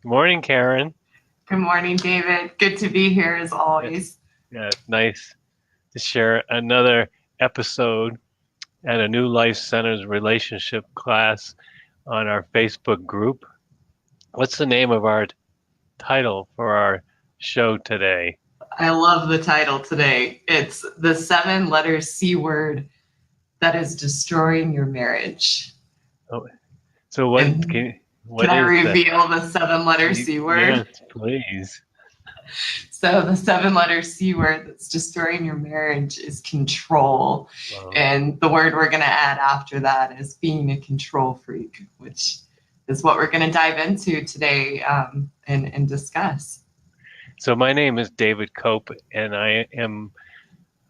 Good morning, Karen. Good morning, David. Good to be here as Yeah, always. yeah, nice to share another episode at a New Life Centers relationship class on our Facebook group. What's the name of our title for our show today? I love the title today. It's the 7 letter C word that is destroying your marriage. Oh, so what And can what I is the reveal the 7 letter C yes, word? please. So, the 7 letter C word that's destroying your marriage is control. Well, And the word we're going to add after that is being a control freak, which is what we're going to dive into today and discuss. so my name is David Cope, and I am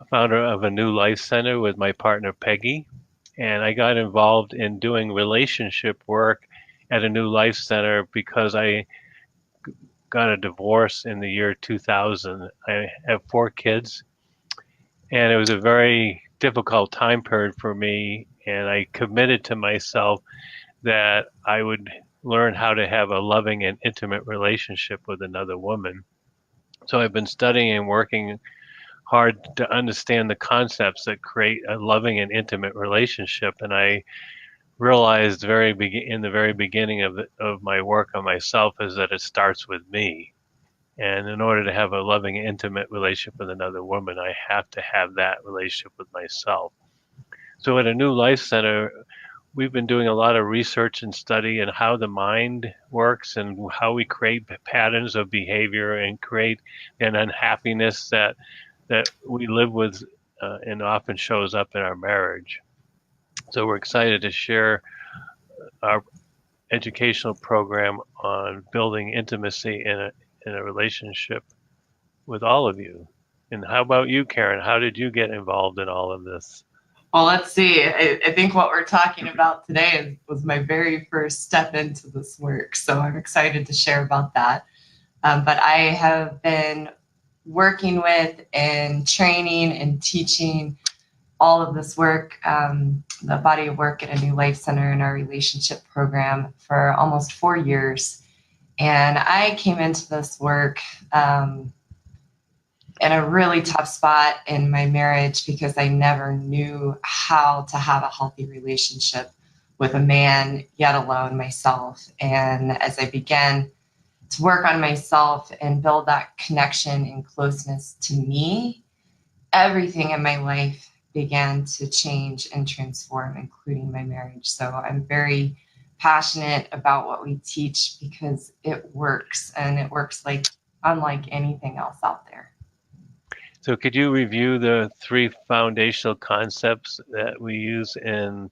a founder of a New Life Center with my partner Peggy. And I got involved in doing relationship work at a New Life Center because I got a divorce in the year 2000. I have 4 kids, and it was a very difficult time period for me. And I committed to myself that I would learn how to have a loving and intimate relationship with another woman. So I've been studying and working hard to understand the concepts that create a loving and intimate relationship. And I realized in the very beginning of my work on myself is that it starts with me. And in order to have a loving, intimate relationship with another woman, I have to have that relationship with myself. So at a New Life Center, we've been doing a lot of research and study in how the mind works and how we create patterns of behavior and create an unhappiness that we live with and often shows up in our marriage. So we're excited to share our educational program on building intimacy in a relationship with all of you. And how about you, Karen? How did you get involved in all of this? Well, let's see. I think what we're talking about today was my very first step into this work. So I'm excited to share about that. But I have been working with and training and teaching all of this work, the body of work at a New Life Center in our relationship program for almost 4 years. And I came into this work in a really tough spot in my marriage because I never knew how to have a healthy relationship with a man, yet alone myself. And as I began to work on myself and build that connection and closeness to me, everything in my life began to change and transform, including my marriage. So I'm very passionate about what we teach because it works, and it works like unlike anything else out there. So, could you review the 3 foundational concepts that we use in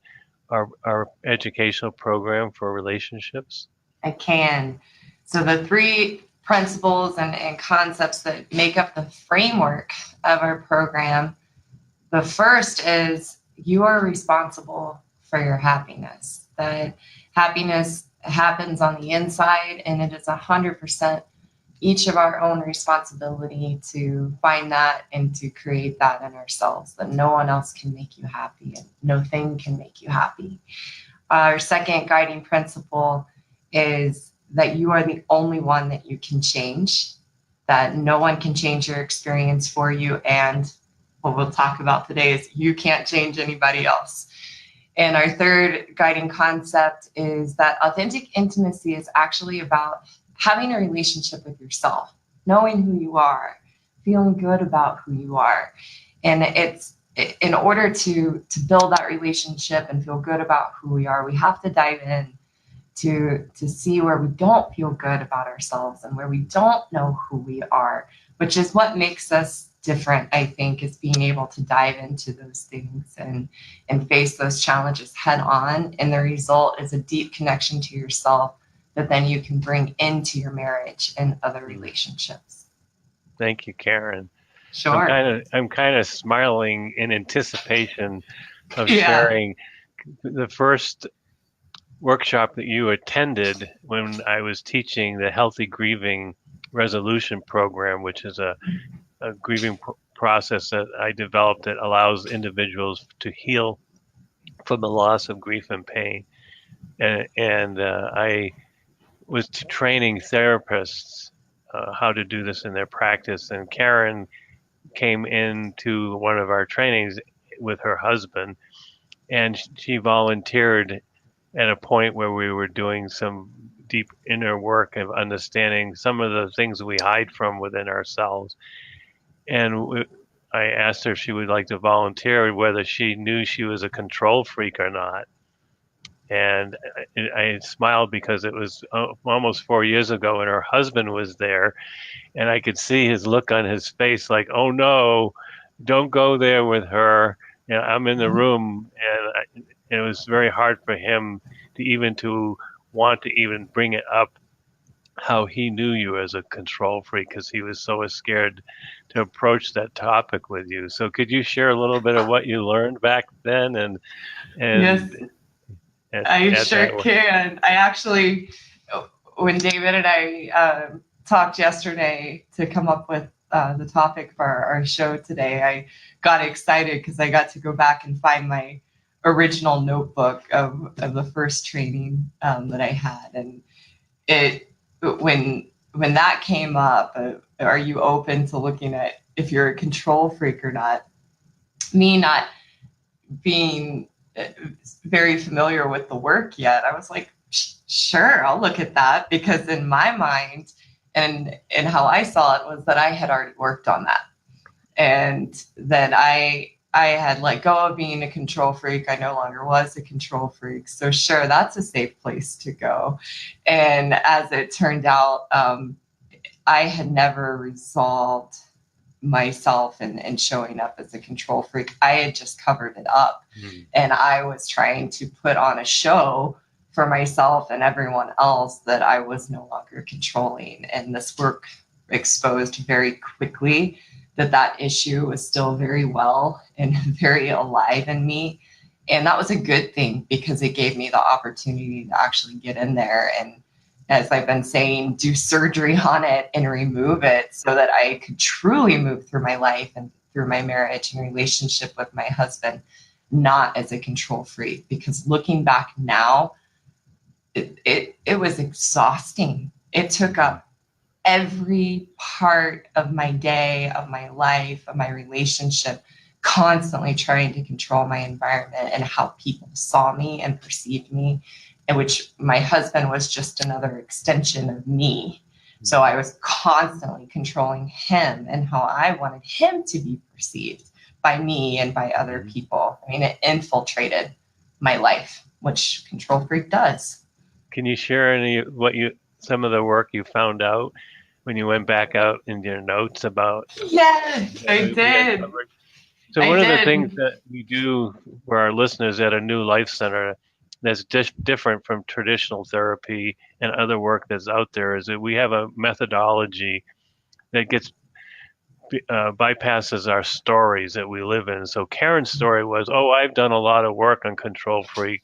our educational program for relationships? I can. So the three principles and concepts that make up the framework of our program, the first is you are responsible for your happiness. That happiness happens on the inside, and it is 100% each of our own responsibility to find that and to create that in ourselves, that no one else can make you happy and no thing can make you happy. Our second guiding principle is that you are the only one that you can change, that no one can change your experience for you. And what we'll talk about today is you can't change anybody else. And our third guiding concept is that authentic intimacy is actually about having a relationship with yourself, knowing who you are, feeling good about who you are. And it's in order to build that relationship and feel good about who we are, we have to dive in to see where we don't feel good about ourselves and where we don't know who we are, which is what makes us different, I think, is being able to dive into those things and face those challenges head on. And the result is a deep connection to yourself that then you can bring into your marriage and other relationships. Thank you, Karen. Sure. I'm kind of smiling in anticipation of Yeah. sharing the first workshop that you attended when I was teaching the Healthy Grieving Resolution Program, which is a grieving process that I developed that allows individuals to heal from the loss of grief and pain. And I was training therapists how to do this in their practice. And Karen came into one of our trainings with her husband, and she volunteered at a point where we were doing some deep inner work of understanding some of the things we hide from within ourselves. And I asked her if she would like to volunteer, whether she knew she was a control freak or not. And I smiled because it was almost 4 years ago, and her husband was there, and I could see his look on his face, like, "Oh no, don't go there with her." You know, I'm in the room, and it was very hard for him to want to even bring it up, how he knew you as a control freak, because he was so scared to approach that topic with you. So could you share a little bit of what you learned back then? Yes, I sure can. I actually, when David and I talked yesterday to come up with the topic for our show today, I got excited because I got to go back and find my original notebook of the first training that I had. And when that came up, are you open to looking at if you're a control freak or not? Me not being very familiar with the work yet, I was like, sure, I'll look at that, because in my mind and how I saw it was that I had already worked on that, and that I had let go of being a control freak. I no longer was a control freak. So sure, that's a safe place to go. And as it turned out, I had never resolved myself and showing up as a control freak. I had just covered it up. And I was trying to put on a show for myself and everyone else that I was no longer controlling. And this work exposed very quickly that issue was still very well and very alive in me. And that was a good thing, because it gave me the opportunity to actually get in there and, as I've been saying, do surgery on it and remove it so that I could truly move through my life and through my marriage and relationship with my husband, not as a control freak. Because looking back now, it was exhausting. It took up every part of my day, of my life, of my relationship, constantly trying to control my environment and how people saw me and perceived me, and which my husband was just another extension of me. So I was constantly controlling him and how I wanted him to be perceived by me and by other people. I mean, it infiltrated my life, which control freak does. Can you share some of the work you found out when you went back out in your notes about? Yes, I did. So one of the things that we do for our listeners at a New Life Center that's different from traditional therapy and other work that's out there is that we have a methodology that bypasses our stories that we live in. So Karen's story was, I've done a lot of work on control freak,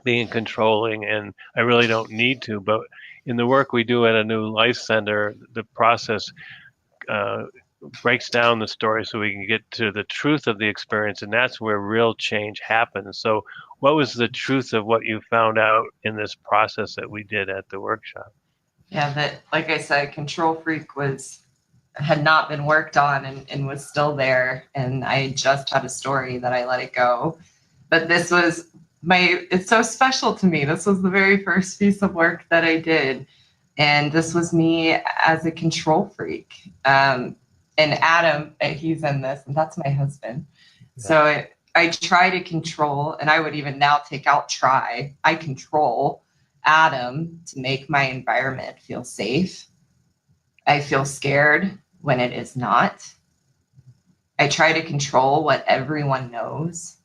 being controlling, and I really don't need to. But in the work we do at a New Life Center, the process breaks down the story so we can get to the truth of the experience, and that's where real change happens. So what was the truth of what you found out in this process that we did at the workshop? Yeah, that, like I said, control freak had not been worked on and was still there, and I just had a story that I let it go. But this was it's so special to me. This was the very first piece of work that I did, and this was me as a control freak. And Adam, he's in this, and that's my husband. Yeah. So I try to control, and I would even now take out try. I control Adam to make my environment feel safe. I feel scared when it is not. I try to control what everyone knows.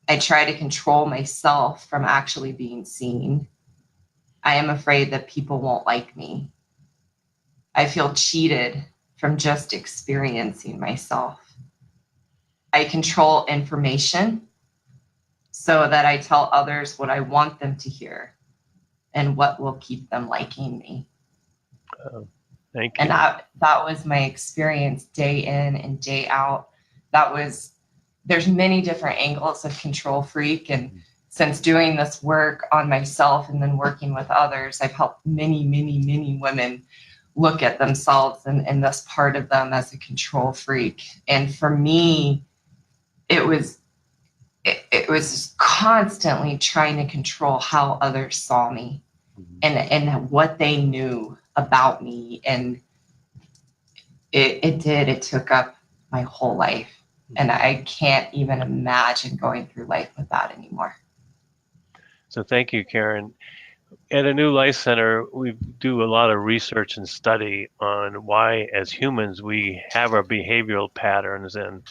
I try to control myself from actually being seen. I am afraid that people won't like me. I feel cheated from just experiencing myself. I control information so that I tell others what I want them to hear and what will keep them liking me. Thank you. And that was my experience day in and day out. There's many different angles of control freak. And since doing this work on myself and then working with others, I've helped many, many, many women look at themselves and this part of them as a control freak. And for me, it was constantly trying to control how others saw me and what they knew about me. And it took up my whole life. And I can't even imagine going through life with that anymore. So thank you, Karen. At a New Life Center, we do a lot of research and study on why, as humans, we have our behavioral patterns. And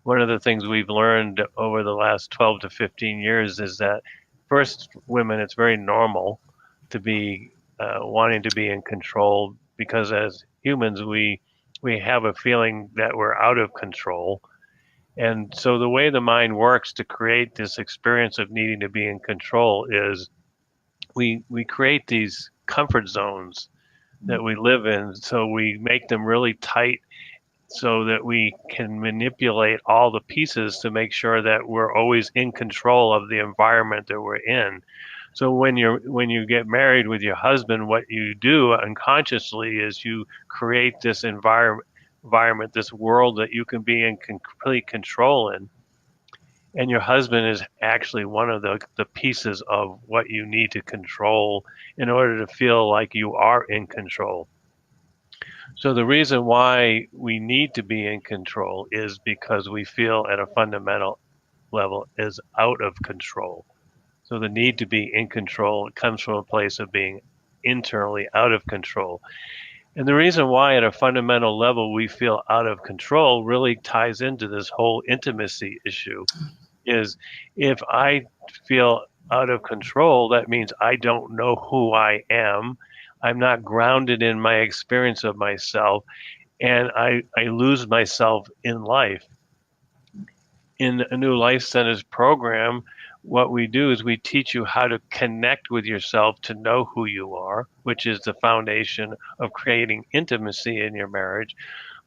one of the things we've learned over the last 12 to 15 years is that first, women, it's very normal to be wanting to be in control, because as humans, we have a feeling that we're out of control. And so the way the mind works to create this experience of needing to be in control is we create these comfort zones that we live in. So we make them really tight so that we can manipulate all the pieces to make sure that we're always in control of the environment that we're in. So when you get married with your husband, what you do unconsciously is you create this environment, this world that you can be in complete control in. And your husband is actually one of the pieces of what you need to control in order to feel like you are in control. So the reason why we need to be in control is because we feel at a fundamental level is out of control. So the need to be in control comes from a place of being internally out of control. And the reason why at a fundamental level we feel out of control really ties into this whole intimacy issue. Is if I feel out of control, that means I don't know who I am. I'm not grounded in my experience of myself, and I lose myself in life. In a New Life Centers program, what we do is we teach you how to connect with yourself to know who you are, which is the foundation of creating intimacy in your marriage.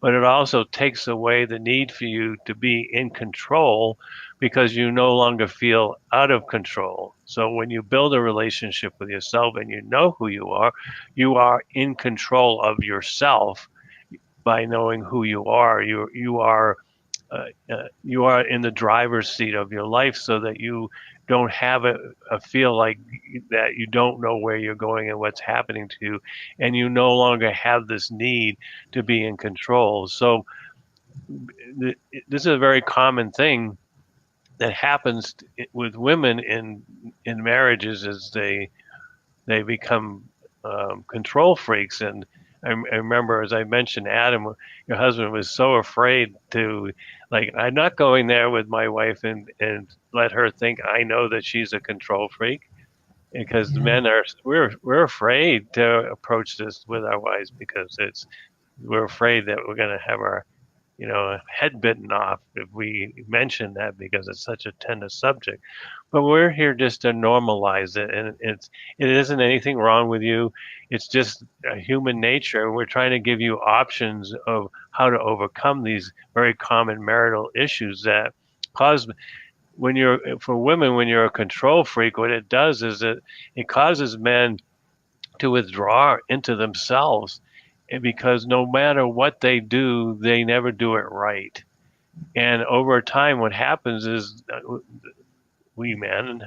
But it also takes away the need for you to be in control because you no longer feel out of control. So when you build a relationship with yourself and you know who you are in control of yourself by knowing who you are. You are in the driver's seat of your life, so that you don't have a feel like that you don't know where you're going and what's happening to you, and you no longer have this need to be in control. So this is a very common thing that happens with women in marriages as they become control freaks. And I remember, as I mentioned, Adam, your husband was so afraid to, like, I'm not going there with my wife and let her think I know that she's a control freak, because the men are we're afraid to approach this with our wives because we're afraid that we're going to have our head bitten off if we mention that, because it's such a tender subject. But we're here just to normalize it, and it isn't anything wrong with you. It's just a human nature. We're trying to give you options of how to overcome these very common marital issues that cause for women, when you're a control freak, what it does is it causes men to withdraw into themselves, because no matter what they do, they never do it right. And over time, what happens is we men,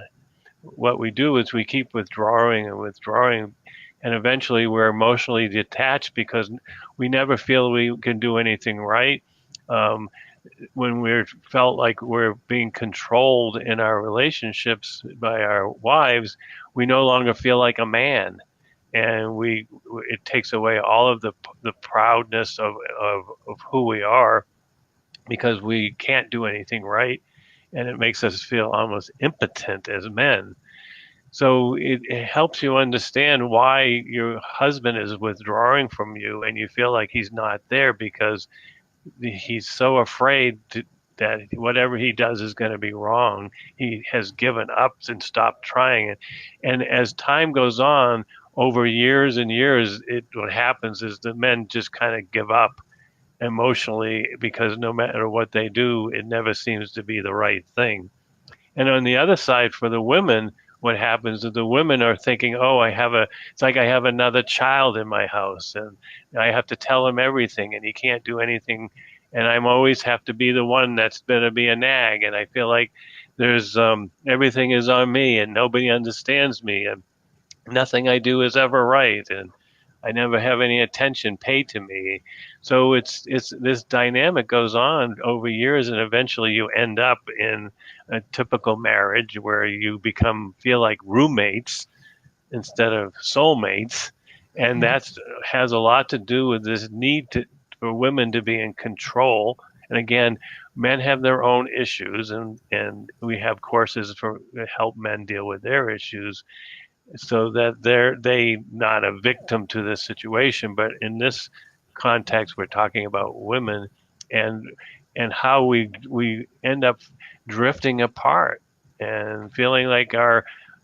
what we do is we keep withdrawing and withdrawing, and eventually we're emotionally detached because we never feel we can do anything right. When we're felt like we're being controlled in our relationships by our wives, we no longer feel like a man, and it takes away all of the proudness of who we are, because we can't do anything right, and it makes us feel almost impotent as men. So it helps you understand why your husband is withdrawing from you and you feel like he's not there, because he's so afraid that whatever he does is going to be wrong. He has given up and stopped trying it. And as time goes on, over years and years, what happens is the men just kind of give up emotionally, because no matter what they do, it never seems to be the right thing. And on the other side, for the women, what happens is the women are thinking, oh, it's like I have another child in my house and I have to tell him everything and he can't do anything. And I'm always have to be the one that's going to be a nag. And I feel like there's, everything is on me and nobody understands me and nothing I do is ever right. And I never have any attention paid to me. So it's this dynamic goes on over years, and eventually you end up in a typical marriage where you feel like roommates instead of soulmates, and that has a lot to do with this need for women to be in control. And again, men have their own issues, and we have courses to help men deal with their issues so that they not a victim to this situation. But in this context, we're talking about women and how we end up drifting apart and feeling like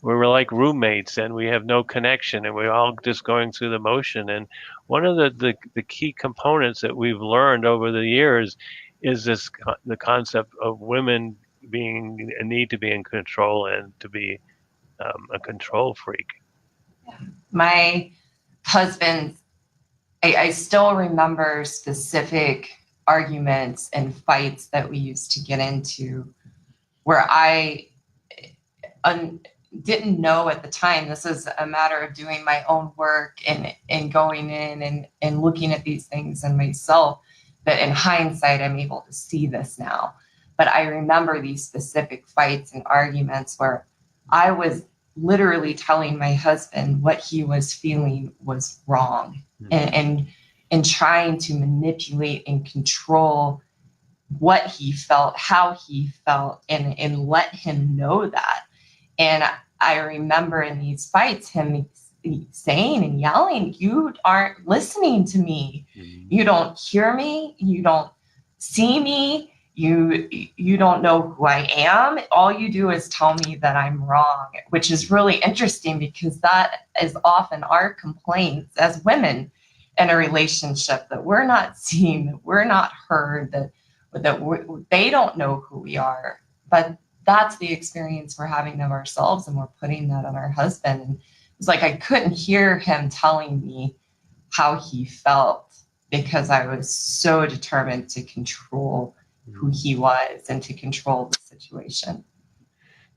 we're like roommates and we have no connection and we're all just going through the motion. And one of the key components that we've learned over the years is the concept of women being a need to be in control and to be a control freak. My husband, I still remember specific arguments and fights that we used to get into where I didn't know at the time. This is a matter of doing my own work and going in and looking at these things in myself, that in hindsight, I'm able to see this now. But I remember these specific fights and arguments where I was literally telling my husband what he was feeling was wrong, and trying to manipulate and control what he felt, how he felt, and let him know that. And I remember in these fights him saying and yelling, "You aren't listening to me. You don't hear me. You don't see me. You don't know who I am. All you do is tell me that I'm wrong," which is really interesting because that is often our complaints as women in a relationship, that we're not seen, that we're not heard, that they don't know who we are. But that's the experience we're having of ourselves, and we're putting that on our husband. And it's like I couldn't hear him telling me how he felt because I was so determined to control who he was and to control the situation.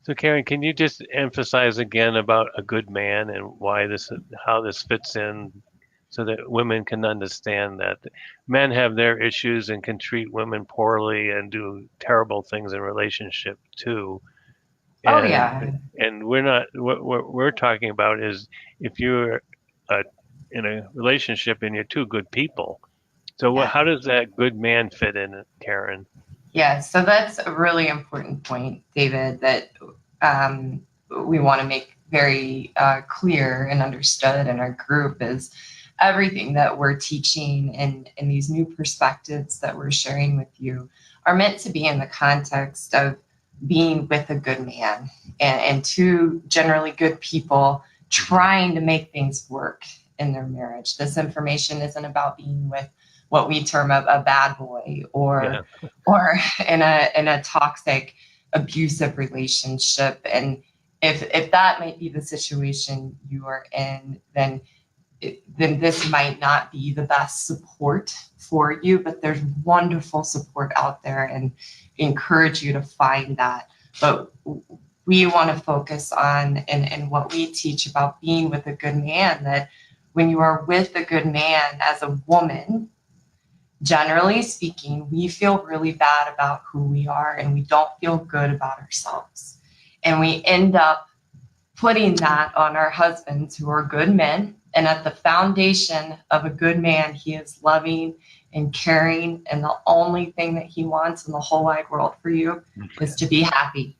So Karen, can you just emphasize again about a good man and how this fits in so that women can understand that men have their issues and can treat women poorly and do terrible things in relationship too. Oh, yeah. And what we're talking about is if you're in a relationship and you're two good people. So how does that good man fit in, Karen? Yeah, so that's a really important point, David, that we want to make very clear and understood in our group is everything that we're teaching and these new perspectives that we're sharing with you are meant to be in the context of being with a good man and two generally good people trying to make things work in their marriage. This information isn't about being with what we term a bad boy or in a toxic, abusive relationship. And if that might be the situation you are in, then this might not be the best support for you, but there's wonderful support out there, and encourage you to find that. But we want to focus on and what we teach about being with a good man, that when you are with a good man as a woman, generally speaking, we feel really bad about who we are and we don't feel good about ourselves. And we end up putting that on our husbands who are good men. And at the foundation of a good man, he is loving and caring. And the only thing that he wants in the whole wide world for you is to be happy.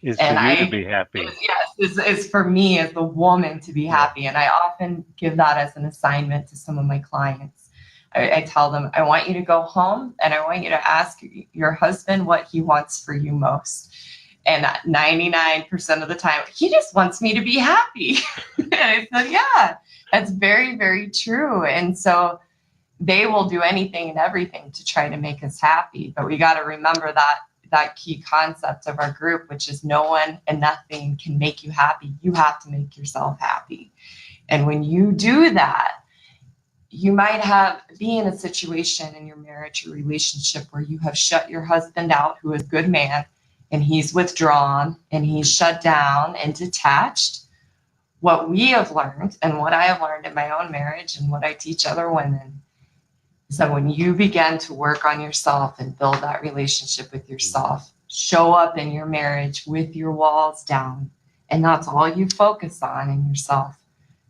Is for you to be happy. Yes, is for me as the woman to be happy. And I often give that as an assignment to some of my clients. I tell them, I want you to go home and I want you to ask your husband what he wants for you most. And 99% of the time, he just wants me to be happy. And I said, yeah, that's very, very true. And so they will do anything and everything to try to make us happy. But we got to remember that that key concept of our group, which is no one and nothing can make you happy. You have to make yourself happy. And when you do that, you might be in a situation in your marriage or relationship where you have shut your husband out, who is a good man, and he's withdrawn and he's shut down and detached. What we have learned and what I have learned in my own marriage and what I teach other women is that when you begin to work on yourself and build that relationship with yourself, show up in your marriage with your walls down, and that's all you focus on in yourself,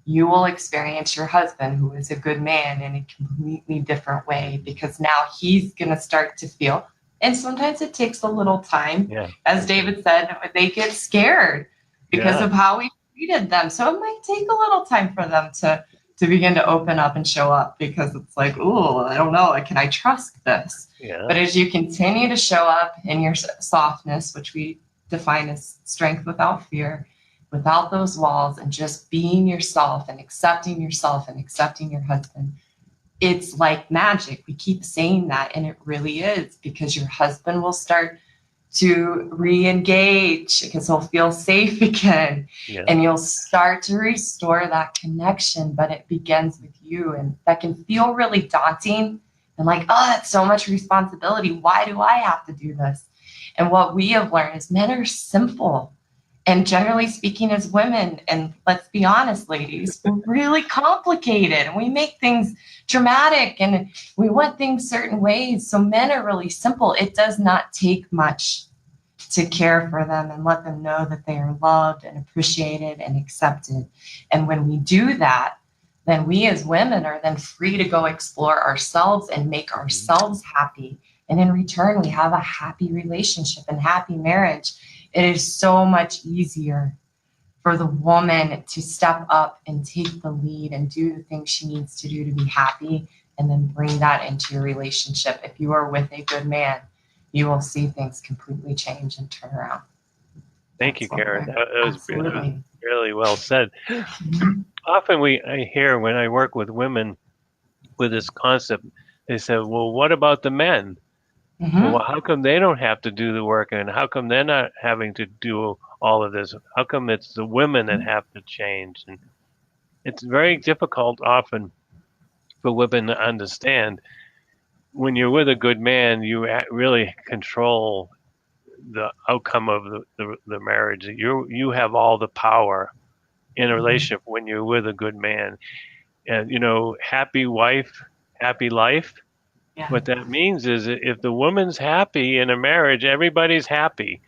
you will experience your husband, who is a good man, in a completely different way, because now he's going to start to feel, and sometimes it takes a little time. Yeah. As David said, they get scared because of how we treated them. So it might take a little time for them to begin to open up and show up, because it's like, oh, I don't know, can I trust this? Yeah. But as you continue to show up in your softness, which we define as strength without fear, without those walls, and just being yourself and accepting your husband, it's like magic. We keep saying that, and it really is, because your husband will start to re-engage because he'll feel safe again. Yeah. And you'll start to restore that connection, but it begins with you. And that can feel really daunting and like, oh, that's so much responsibility. Why do I have to do this? And what we have learned is men are simple. And generally speaking, as women, and let's be honest, ladies, we're really complicated and we make things dramatic and we want things certain ways. So men are really simple. It does not take much to care for them and let them know that they are loved and appreciated and accepted. And when we do that, then we as women are then free to go explore ourselves and make ourselves happy. And in return, we have a happy relationship and happy marriage. It is so much easier for the woman to step up and take the lead and do the things she needs to do to be happy, and then bring that into your relationship. If you are with a good man, you will see things completely change and turn around. Thank you, Karen. That was really well said. Often I hear when I work with women with this concept, they say, well, what about the men? Well, how come they don't have to do the work, and how come they're not having to do all of this? How come it's the women that have to change? And it's very difficult often for women to understand. When you're with a good man, you really control the outcome of the marriage. You have all the power in a relationship when you're with a good man. And, happy wife, happy life. Yeah. What that means is if the woman's happy in a marriage, everybody's happy.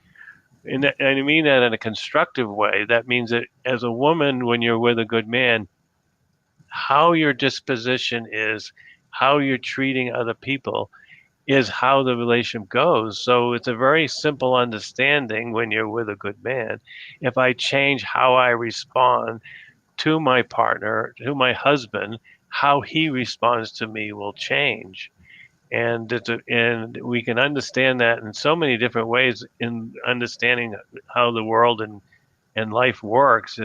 And I mean that in a constructive way. That means that as a woman, when you're with a good man, how your disposition is, how you're treating other people is how the relationship goes. So it's a very simple understanding when you're with a good man. If I change how I respond to my partner, to my husband, how he responds to me will change. And we can understand that in so many different ways in understanding how the world and life works.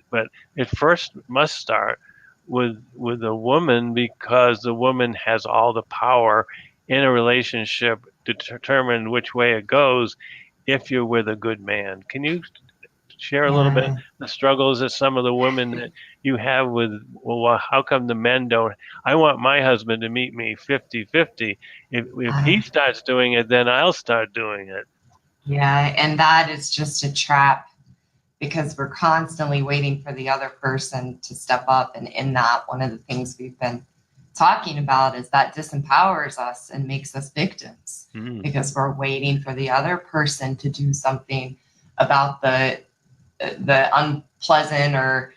But it first must start with a woman, because the woman has all the power in a relationship to determine which way it goes if you're with a good man. Can you share a little bit the struggles that some of the women that you have with, well, how come the men don't? I want my husband to meet me 50-50. If he starts doing it, then I'll start doing it. Yeah, and that is just a trap, because we're constantly waiting for the other person to step up. And in that, one of the things we've been talking about is that disempowers us and makes us victims, because we're waiting for the other person to do something about the unpleasant or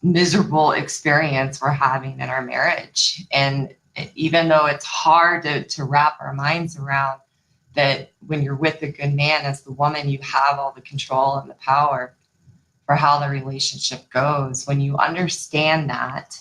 miserable experience we're having in our marriage. And even though it's hard to wrap our minds around that, when you're with a good man as the woman, you have all the control and the power for how the relationship goes. When you understand that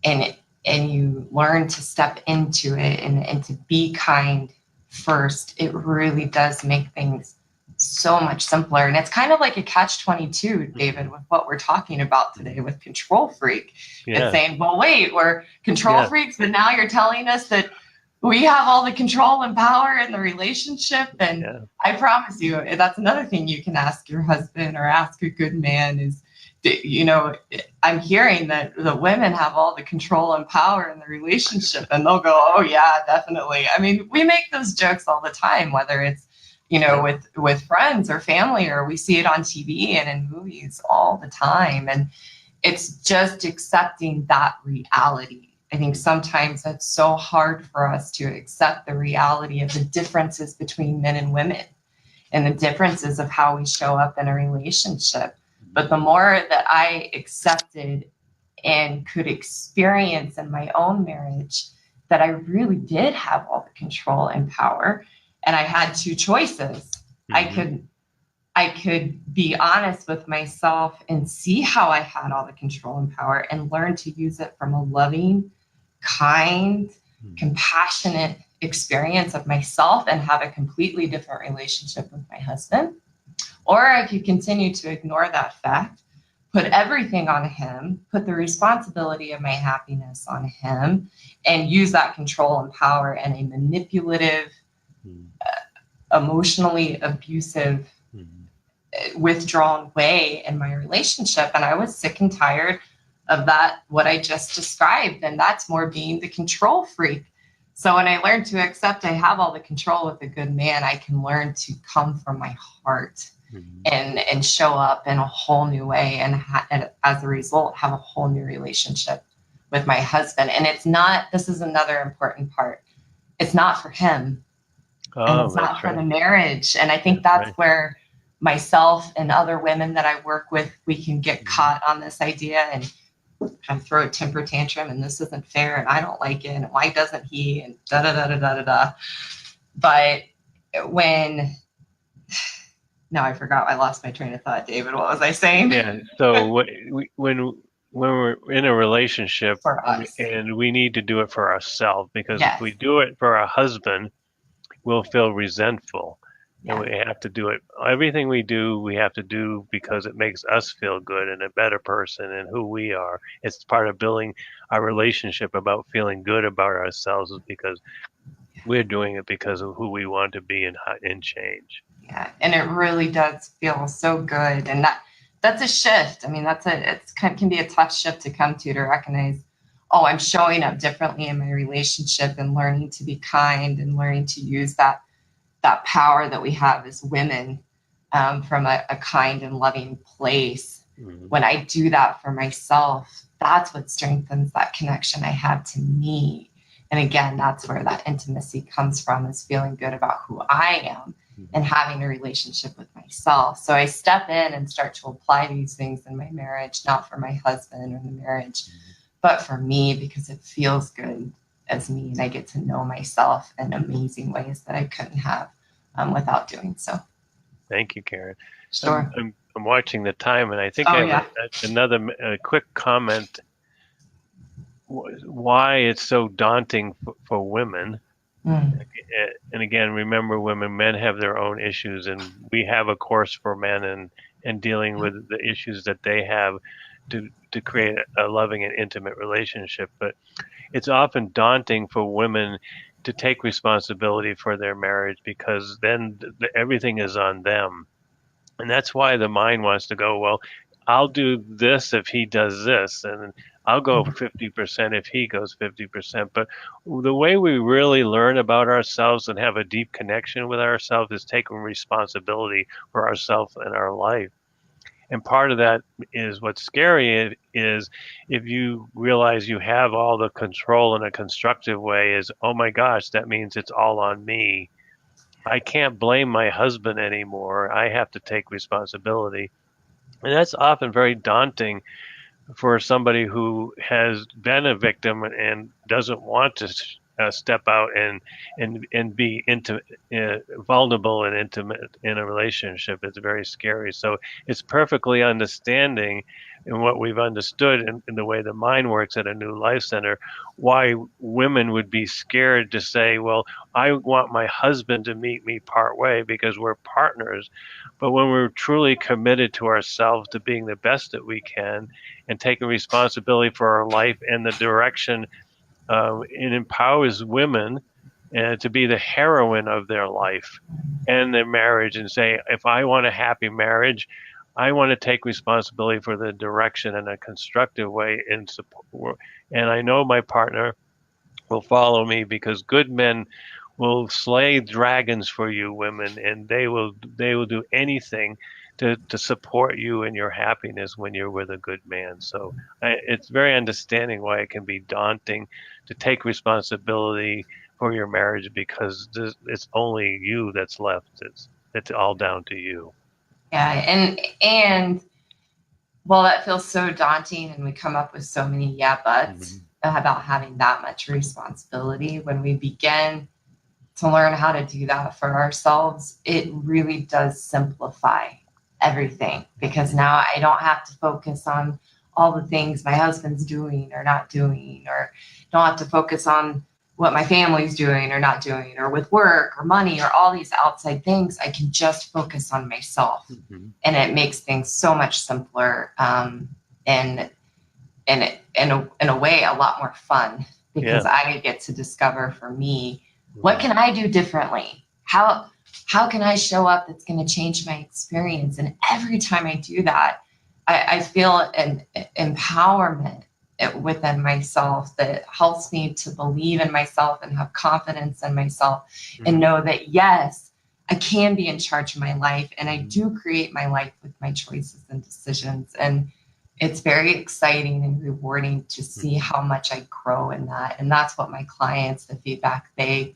and you learn to step into it and to be kind first, it really does make things so much simpler. And it's kind of like a catch-22, David, with what we're talking about today with control freak. Yeah. It's saying, well, wait, we're control freaks, but now you're telling us that we have all the control and power in the relationship. And Yeah. I promise you, that's another thing you can ask your husband or ask a good man is, I'm hearing that the women have all the control and power in the relationship, and they'll go, oh yeah, definitely. I mean, we make those jokes all the time, whether it's, with friends or family, or we see it on TV and in movies all the time. And it's just accepting that reality. I think sometimes it's so hard for us to accept the reality of the differences between men and women and the differences of how we show up in a relationship. But the more that I accepted and could experience in my own marriage that I really did have all the control and power, and I had two choices. Mm-hmm. I could be honest with myself and see how I had all the control and power and learn to use it from a loving, kind, compassionate experience of myself and have a completely different relationship with my husband. Or I could continue to ignore that fact, put everything on him, put the responsibility of my happiness on him, and use that control and power in a manipulative, emotionally abusive, withdrawn way in my relationship. And I was sick and tired of that, what I just described. And that's more being the control freak. So when I learned to accept I have all the control with a good man, I can learn to come from my heart and show up in a whole new way. And as a result, have a whole new relationship with my husband. And this is another important part. It's not for him. And it's not for the marriage. And I think that's where myself and other women that I work with, we can get caught on this idea and kind of throw a temper tantrum, and this isn't fair, and I don't like it, and why doesn't he, and da da da da da da da. But now I forgot. I lost my train of thought, David. What was I saying? Yeah. So when we're in a relationship, For us. and we need to do it for ourselves, because Yes. if we do it for our husband, we'll feel resentful. Yeah. And we have to do it. Everything we do, we have to do because it makes us feel good and a better person and who we are. It's part of building our relationship about feeling good about ourselves, is because we're doing it because of who we want to be and change. Yeah, and it really does feel so good, and that's a shift. I mean, can be a tough shift to come to recognize, oh, I'm showing up differently in my relationship and learning to be kind and learning to use that power that we have as women from a kind and loving place. Mm-hmm. When I do that for myself, that's what strengthens that connection I have to me. And again, that's where that intimacy comes from, is feeling good about who I am and having a relationship with myself. So I step in and start to apply these things in my marriage, not for my husband or the marriage, but for me, because it feels good as me, and I get to know myself in amazing ways that I couldn't have without doing so. Thank you, Karen. Sure. I'm watching the time, and I think I have another quick comment. Why it's so daunting for women. And again, remember, men have their own issues, and we have a course for men and dealing with the issues that they have to create a loving and intimate relationship. But it's often daunting for women to take responsibility for their marriage, because then everything is on them. And that's why the mind wants to go, well, I'll do this if he does this, and I'll go 50% if he goes 50%. But the way we really learn about ourselves and have a deep connection with ourselves is taking responsibility for ourselves and our life. And part of that is what's scary is if you realize you have all the control in a constructive way, is, oh my gosh, that means it's all on me. I can't blame my husband anymore. I have to take responsibility. And that's often very daunting for somebody who has been a victim and doesn't want to step out and be vulnerable and intimate in a relationship. It's very scary. So it's perfectly understanding in what we've understood in the way the mind works at a New Life Center, why women would be scared to say, well, I want my husband to meet me part way because we're partners. But when we're truly committed to ourselves, to being the best that we can and taking responsibility for our life and the direction, it empowers women to be the heroine of their life and their marriage, and say, if I want a happy marriage, I want to take responsibility for the direction in a constructive way and support. And I know my partner will follow me, because good men will slay dragons for you women, and they will do anything to support you in your happiness when you're with a good man. So it's very understanding why it can be daunting to take responsibility for your marriage, because it's only you that's left. It's all down to you. Yeah, and while that feels so daunting, and we come up with so many yeah buts about having that much responsibility, when we begin to learn how to do that for ourselves, it really does simplify everything, because now I don't have to focus on all the things my husband's doing or not doing, or don't have to focus on what my family's doing or not doing, or with work or money or all these outside things. I can just focus on myself, and it makes things so much simpler, and in a way a lot more fun, because I get to discover for me, what can I do differently? How can I show up that's going to change my experience? And every time I do that, I feel an empowerment within myself that helps me to believe in myself and have confidence in myself, and know that, yes, I can be in charge of my life, and I do create my life with my choices and decisions. And it's very exciting and rewarding to see how much I grow in that. And that's what my clients, the feedback they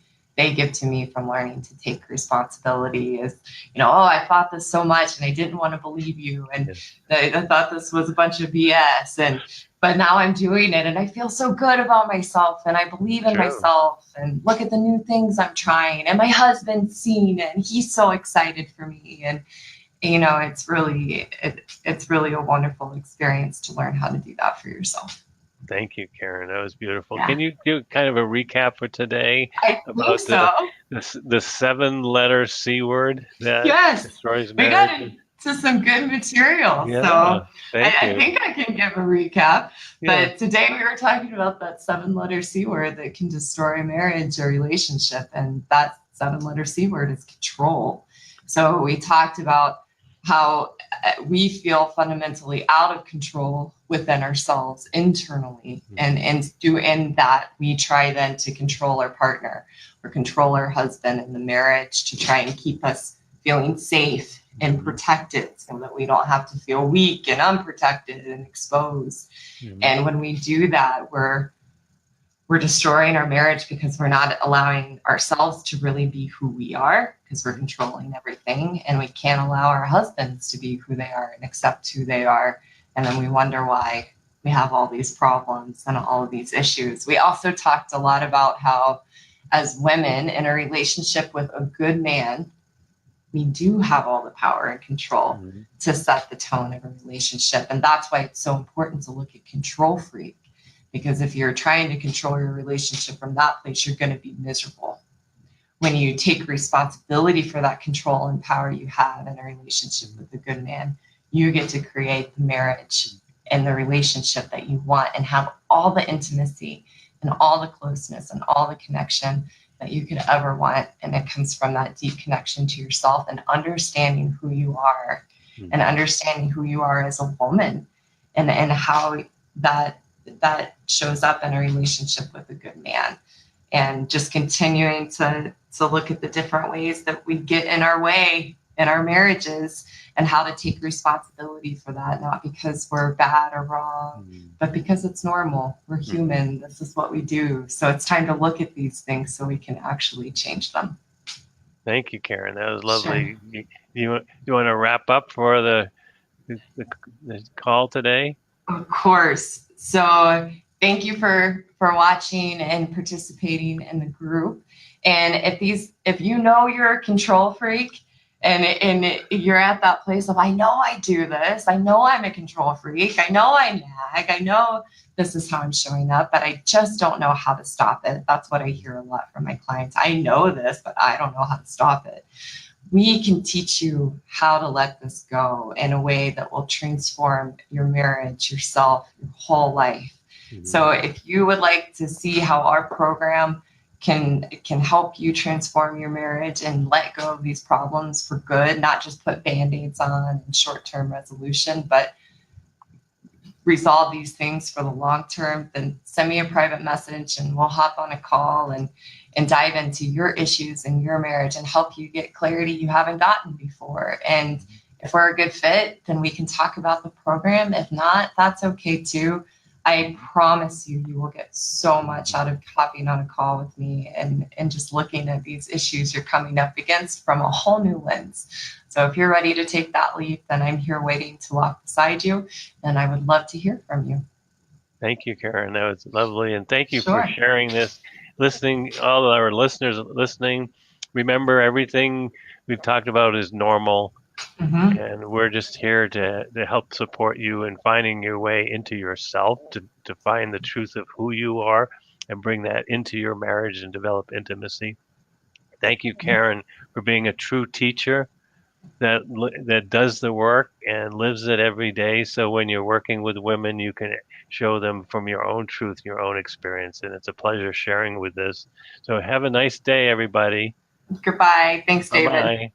give to me from learning to take responsibility is, oh, I thought this so much and I didn't want to believe you. And I thought this was a bunch of BS. But now I'm doing it, and I feel so good about myself, and I believe in myself, and look at the new things I'm trying. And my husband's seen it, and he's so excited for me. And, it's really a wonderful experience to learn how to do that for yourself. Thank you, Karen. That was beautiful. Yeah. Can you do kind of a recap for today about the 7-letter C word that destroys marriage? We got into some good material. Yeah, so I think I can give a recap. Yeah. But today we were talking about that 7-letter C word that can destroy a marriage or relationship. And that 7-letter C word is control. So we talked about how we feel fundamentally out of control within ourselves internally, and that we try then to control our partner or control our husband in the marriage to try and keep us feeling safe and protected, so that we don't have to feel weak and unprotected and exposed. And when we do that, we're destroying our marriage, because we're not allowing ourselves to really be who we are, because we're controlling everything, and we can't allow our husbands to be who they are and accept who they are. And then we wonder why we have all these problems and all of these issues. We also talked a lot about how, as women in a relationship with a good man, we do have all the power and control to set the tone of a relationship. And that's why it's so important to look at control freak. Because if you're trying to control your relationship from that place, you're going to be miserable. When you take responsibility for that control and power you have in a relationship with a good man, you get to create the marriage and the relationship that you want, and have all the intimacy and all the closeness and all the connection that you could ever want. And it comes from that deep connection to yourself and understanding who you are, and understanding who you are as a woman, and how that shows up in a relationship with a good man. And just continuing to look at the different ways that we get in our way in our marriages, and how to take responsibility for that, not because we're bad or wrong, but because it's normal. We're human. This is what we do. So it's time to look at these things so we can actually change them. Thank you, Karen. That was lovely. Sure. You want to wrap up for the call today? Of course. So thank you for watching and participating in the group. And if you know you're a control freak, and you're at that place of, I know I do this, I know I'm a control freak, I know I nag, I know this is how I'm showing up, but I just don't know how to stop it. That's what I hear a lot from my clients. I know this, but I don't know how to stop it. We can teach you how to let this go in a way that will transform your marriage, yourself, your whole life. So if you would like to see how our program can help you transform your marriage and let go of these problems for good, not just put band-aids on and short-term resolution, but resolve these things for the long term, then send me a private message and we'll hop on a call and dive into your issues in your marriage and help you get clarity you haven't gotten before. And if we're a good fit, then we can talk about the program. If not, that's okay too. I promise you, you will get so much out of hopping on a call with me and just looking at these issues you're coming up against from a whole new lens. So if you're ready to take that leap, then I'm here waiting to walk beside you, and I would love to hear from you. Thank you, Karen. That was lovely. And thank you for Sure. sharing this, listening, all of our listeners listening. Remember, everything we've talked about is normal. Mm-hmm. And we're just here to help support you in finding your way into yourself, to find the truth of who you are and bring that into your marriage and develop intimacy. Thank you, Karen, for being a true teacher that does the work and lives it every day. So when you're working with women, you can show them from your own truth, your own experience. And it's a pleasure sharing with this. So have a nice day, everybody. Goodbye. Thanks, Bye David. bye.